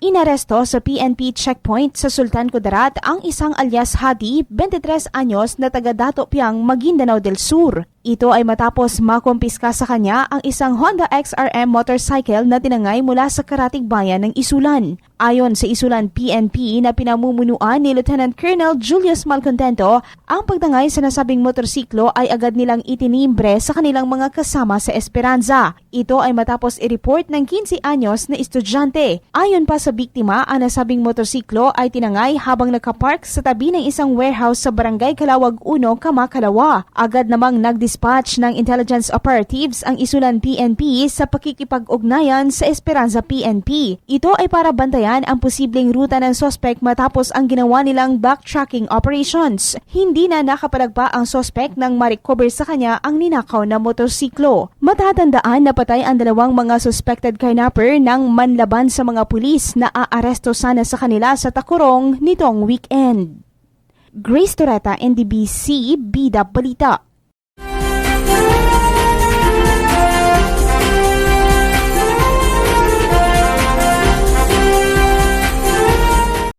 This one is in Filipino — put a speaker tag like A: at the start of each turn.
A: Inaresto sa PNP checkpoint sa Sultan Kudarat ang isang alias Hadi, 23 anyos na taga Dato Piang, Maguindanao del Sur. Ito ay matapos makumpiska sa kanya ang isang Honda XRM motorcycle na tinangay mula sa karatig bayan ng Isulan. Ayon sa Isulan PNP na pinamumunuan ni Lieutenant Colonel Julius Malcontento, ang pagtangay sa nasabing motorsiklo ay agad nilang itinimbre sa kanilang mga kasama sa Esperanza. Ito ay matapos i-report ng 15 anyos na estudyante. Ayon pa sa biktima, ang nasabing motorsiklo ay tinangay habang nakapark sa tabi ng isang warehouse sa Barangay Calawag 1, Kamakalawa. Agad namang nagdispatch ng intelligence operatives ang Isulan PNP sa pakikipag-ugnayan sa Esperanza PNP. Ito ay para bantayan ang posibleng ruta ng sospek matapos ang ginawa nilang backtracking operations. Hindi na nakapalagpa ang sospek nang ma-recover sa kanya ang ninakaw na motorsiklo. Matatandaan na patay ang dalawang mga suspected kidnapper nang manlaban sa mga pulis na aaresto sana sa kanila sa Takurong nitong weekend. Grace Torreta, NDBC, Bida Balita.